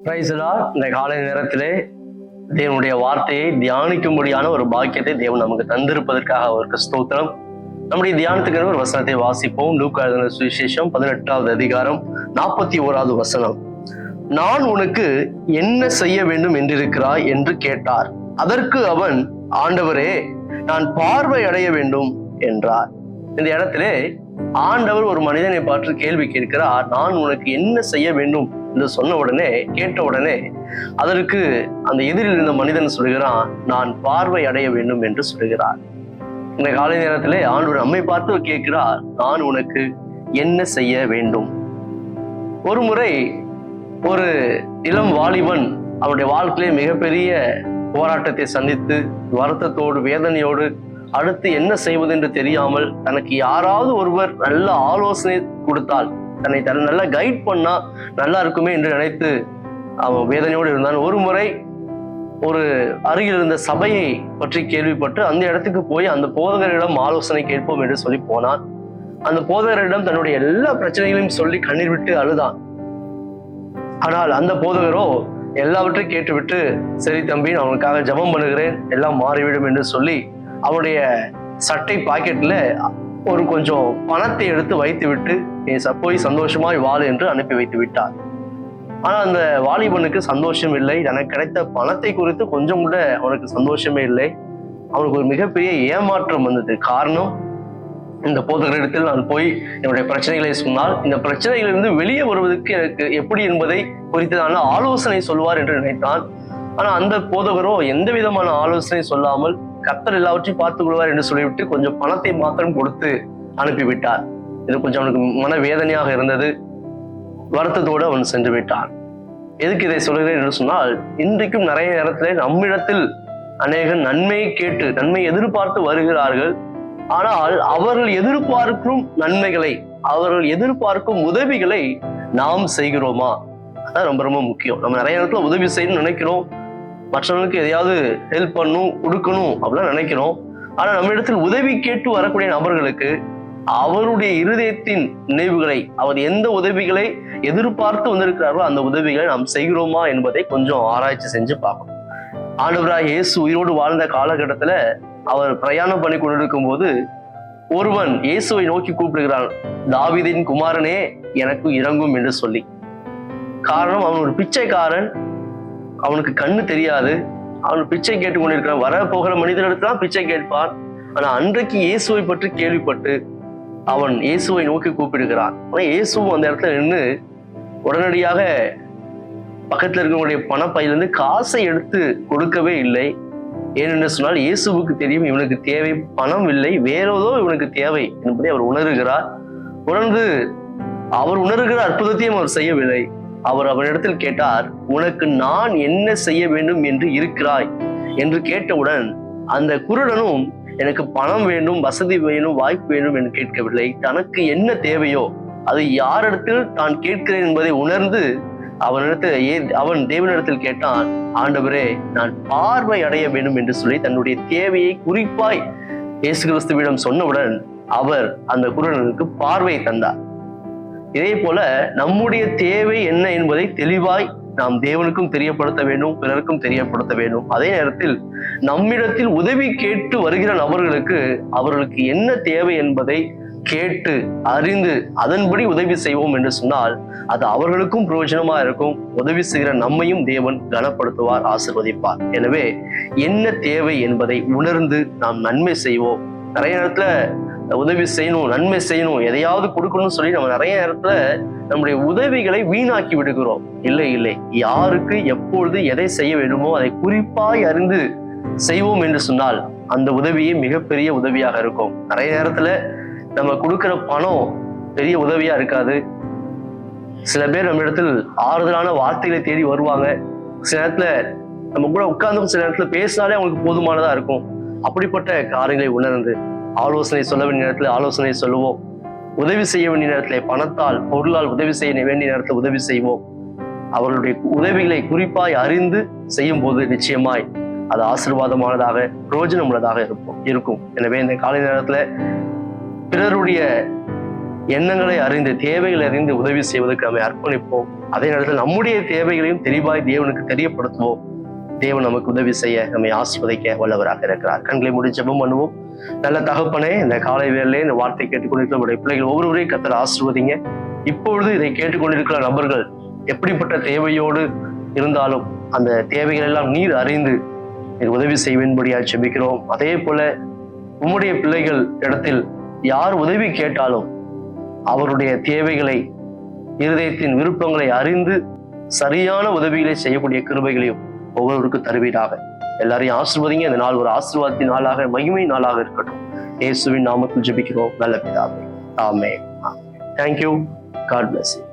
Praise the Lord. இந்த காலை நேரத்திலே தேவனுடைய வார்த்தையை தியானிக்கும்படியான ஒரு பாக்கியத்தை தேவன் நமக்கு தந்திருப்பதற்காக அவருக்கு ஸ்தோத்திரம். நம்முடைய தியானத்துக்கு ஒரு வசனத்தை வாசிப்போம். லூக்கா எழுதின சுவிசேஷம் 18வது அதிகாரம் 41வது வசனம். நான் உனக்கு என்ன செய்ய வேண்டும் என்றிருக்கிறாய் என்று கேட்டார். அதற்கு அவன், ஆண்டவரே, நான் பார்வை அடைய வேண்டும் என்றார். இந்த இடத்திலே ஆண்டவர் ஒரு மனிதனை பார்த்து கேள்வி கேட்கிறார். நான் உனக்கு என்ன செய்ய வேண்டும் என்று சொன்ன உடனே, கேட்ட உடனே அதற்கு அந்த எதிரில் இருந்த மனிதன் சொல்கிறான், நான் பார்வை அடைய வேண்டும் என்று சொல்கிறார். இந்த காலை நேரத்திலே ஆண்டவர் நம்மை பார்த்து கேட்கிறார், நான் உனக்கு என்ன செய்ய வேண்டும். ஒரு முறை ஒரு இளம் வாலிபன் அவனுடைய வாழ்க்கையிலே மிகப்பெரிய போராட்டத்தை சந்தித்து வருத்தத்தோடு வேதனையோடு அடுத்து என்ன செய்வது என்று தெரியாமல் தனக்கு யாராவது ஒருவர் நல்ல ஆலோசனை கொடுத்தால், தன்னை நல்லா கைட் பண்ணா நல்லா இருக்குமே என்று நினைத்து அவன் வேதனையோடு இருந்தான். ஒரு முறை ஒரு அருகில் இருந்த சபையை பற்றி கேள்விப்பட்டு அந்த இடத்துக்கு போய் அந்த போதகரிடம் ஆலோசனை கேட்போம் என்று சொல்லி போனான். அந்த போதகரிடம் தன்னுடைய எல்லா பிரச்சனைகளையும் சொல்லி கண்ணீர் விட்டு அழுதான். ஆனால் அந்த போதகரோ எல்லாவற்றையும் கேட்டுவிட்டு, சரி தம்பி, நான் அவனுக்காக ஜெபம் பண்ணுகிறேன், எல்லாம் மாறிவிடும் என்று சொல்லி அவனுடைய சட்டை பாக்கெட்ல ஒரு கொஞ்சம் பணத்தை எடுத்து வைத்து விட்டு, நீ போய் சந்தோஷமாய் வாழு என்று அனுப்பி வைத்து விட்டார். ஆனா அந்த வாலிபனுக்கு சந்தோஷம் இல்லை. தனக்கு கிடைத்த பணத்தை குறித்து கொஞ்சம் கூட அவனுக்கு சந்தோஷமே இல்லை. அவனுக்கு ஒரு மிகப்பெரிய ஏமாற்றம் வந்தது. காரணம், இந்த போதகரிடத்தில் நான் போய் என்னுடைய பிரச்சனைகளை சொன்னால் இந்த பிரச்சனைகளிலிருந்து வெளியே வருவதற்கு எனக்கு எப்படி என்பதை குறித்ததான ஆலோசனை சொல்வார் என்று நினைத்தான். ஆனா அந்த போதகரோ எந்த விதமான ஆலோசனை சொல்லாமல், கர்த்தர் எல்லாவற்றையும் பார்த்துக் கொள்வார் என்று சொல்லிவிட்டு கொஞ்சம் பணத்தை மாத்திரம் கொடுத்து அனுப்பிவிட்டார். இது கொஞ்சம் அவனுக்கு மன வேதனையாக இருந்தது. வருத்தத்தோடு அவன் சென்று விட்டான். எதுக்கு இதை சொல்கிறேன் என்று சொன்னால், இன்றைக்கும் நிறைய நேரத்திலே நம்மிடத்தில் அநேக நன்மையை கேட்டு நன்மை எதிர்பார்த்து வருகிறார்கள். ஆனால் அவர்கள் எதிர்பார்க்கும் நன்மைகளை, அவர்கள் எதிர்பார்க்கும் உதவிகளை நாம் செய்கிறோமா? அதான் ரொம்ப ரொம்ப முக்கியம். நம்ம நிறைய நேரத்துல உதவி செய்யணும்னு நினைக்கிறோம், மற்றவங்களுக்கு எதையாவது ஹெல்ப் பண்ணணும், கொடுக்கணும் அப்படிலாம் நினைக்கிறோம். ஆனா நம்ம இடத்தில் உதவி கேட்டு வரக்கூடிய நபர்களுக்கு அவருடைய இருதயத்தின் நினைவுகளை, அவர் எந்த உதவிகளை எதிர்பார்த்து வந்திருக்கிறார்களோ அந்த உதவிகளை நாம் செய்கிறோமா என்பதை கொஞ்சம் ஆராய்ச்சி செஞ்சு பார்க்கணும். ஆண்டவராகிய இயேசு உயிரோடு வாழ்ந்த காலகட்டத்துல அவர் பிரயாணம் பண்ணி கொண்டிருக்கும் போது ஒருவன் இயேசுவை நோக்கி கூப்பிடுகிறான், தாவீதின் குமாரனே, எனக்கு இறங்கும் என்று சொல்லி. காரணம், அவன் ஒரு பிச்சைக்காரன், அவனுக்கு கண்ணு தெரியாது, அவன் பிச்சை கேட்டு கொண்டிருக்கிறான். வர போகிற மனிதனிடத்தான் பிச்சை கேட்பான். ஆனா அன்றைக்கு இயேசுவை பற்றி கேள்விப்பட்டு அவன் இயேசுவை நோக்கி கூப்பிடுகிறான். ஆனா இயேசுவும் அந்த இடத்துல நின்று உடனடியாக பக்கத்துல இருக்கவங்களுடைய பணப்பையிலிருந்து காசை எடுத்து கொடுக்கவே இல்லை. ஏனென்று சொன்னால் இயேசுவுக்கு தெரியும் இவனுக்கு தேவை பணம் இல்லை, வேறேதோ இவனுக்கு தேவை என்பதை அவர் உணர்கிறார். உணர்ந்து அவர் உணர்கிற அற்புதத்தையும் அவர் செய்யவில்லை. அவர் அவனிடத்தில் கேட்டார், உனக்கு நான் என்ன செய்ய வேண்டும் என்று இருக்கிறாய் என்று கேட்டவுடன் அந்த குருடனும் எனக்கு பணம் வேண்டும், வசதி வேணும், வாய்ப்பு வேண்டும் என்று கேட்கவில்லை. தனக்கு என்ன தேவையோ அது யாரிடத்தில் தான் கேட்கிறேன் என்பதை உணர்ந்து அவன் தேவனிடத்தில் கேட்டான், ஆண்டவரே, நான் பார்வை அடைய வேண்டும் என்று சொல்லி தன்னுடைய தேவையை குறிப்பாய் இயேசு கிறிஸ்துவிடம் சொன்னவுடன் அவர் அந்த குருடனுக்கு பார்வை தந்தார். இதே போல நம்முடைய தேவை என்ன என்பதை தெளிவாய் நாம் தேவனுக்கும் தெரியப்படுத்த வேண்டும், பிறருக்கும் தெரியப்படுத்த வேண்டும். அதே நேரத்தில் நம்மிடத்தில் உதவி கேட்டு வருகிற நபர்களுக்கு அவர்களுக்கு என்ன தேவை என்பதை கேட்டு அறிந்து அதன்படி உதவி செய்வோம் என்று சொன்னால் அது அவர்களுக்கும் பிரயோஜனமா இருக்கும். உதவி செய்கிற நம்மையும் தேவன் கனப்படுத்துவார், ஆசீர்வதிப்பார். எனவே என்ன தேவை என்பதை உணர்ந்து நாம் நன்மை செய்வோம். நிறைய நேரத்துல உதவி செய்யணும், நன்மை செய்யணும், எதையாவது கொடுக்கணும்னு சொல்லி நம்ம நிறைய நேரத்துல நம்முடைய உதவிகளை வீணாக்கி விடுகிறோம். இல்லை, யாருக்கு எப்பொழுது எதை செய்ய வேண்டுமோ அதை குறிப்பாய் அறிந்து செய்வோம் என்று சொன்னால் அந்த உதவியே மிகப்பெரிய உதவியாக இருக்கும். நிறைய நேரத்துல நம்ம கொடுக்கிற பணம் பெரிய உதவியா இருக்காது. சில பேர் நம்ம இடத்தில் ஆறுதலான வார்த்தைகளை தேடி வருவாங்க. சில நேரத்துல நம்ம கூட உட்கார்ந்து சில நேரத்துல பேசினாலே அவங்களுக்கு போதுமானதா இருக்கும். அப்படிப்பட்ட காரியங்களை உணர்ந்து ஆலோசனை சொல்ல வேண்டிய நேரத்துல ஆலோசனை சொல்லுவோம். உதவி செய்ய வேண்டிய நேரத்துல பணத்தால், பொருளால் உதவி செய்ய வேண்டிய நேரத்துல உதவி செய்வோம். அவர்களுடைய உதவிகளை குறிப்பாய் அறிந்து செய்யும் போது நிச்சயமாய் அது ஆசீர்வாதமானதாக, பிரயோஜனம் உள்ளதாக இருக்கும். எனவே இந்த காலை நேரத்துல பிறருடைய எண்ணங்களை அறிந்து தேவைகளை அறிந்து உதவி செய்வதற்கு நம்மை அர்ப்பணிப்போம். அதே நேரத்தில் நம்முடைய தேவைகளையும் தெளிவாய் தேவனுக்கு தெரியப்படுத்துவோம். தேவன் நமக்கு உதவி செய்ய நம்மை ஆசீர்வதிக்க வல்லவராக இருக்கிறார். கண்களை மூடி ஜெபம் பண்ணுவோம். நல்ல தகப்பனே, இந்த காலை வேளையிலே இந்த வார்த்தை கேட்டுக்கொண்டிருக்கிற உடைய பிள்ளைகள் ஒவ்வொருவரையும் கர்த்தர் ஆசீர்வதிங்க. இப்பொழுது இதை கேட்டுக்கொண்டிருக்கிற நபர்கள் எப்படிப்பட்ட தேவையோடு இருந்தாலும் அந்த தேவைகள் எல்லாம் நீர் அறிந்து உதவி செய்வேன்படியா ஜெபிக்கிறோம். அதே போல உம்முடைய பிள்ளைகள் இடத்தில் யார் உதவி கேட்டாலும் அவருடைய தேவைகளை, இருதயத்தின் விருப்பங்களை அறிந்து சரியான உதவிகளை செய்யக்கூடிய கிருபைகளையும் ஒவ்வொருவருக்கும் தருவீராக. எல்லாரையும் ஆசீர்வதிங்க. இந்த நாள் ஒரு ஆசீர்வாதத்தின் நாளாக, மகிமை நாளாக இருக்கட்டும். இயேசுவின் நாமத்தில் ஜெபிக்கிறோம் நல்ல பிதாவே. ஆமென். Thank you. God bless you.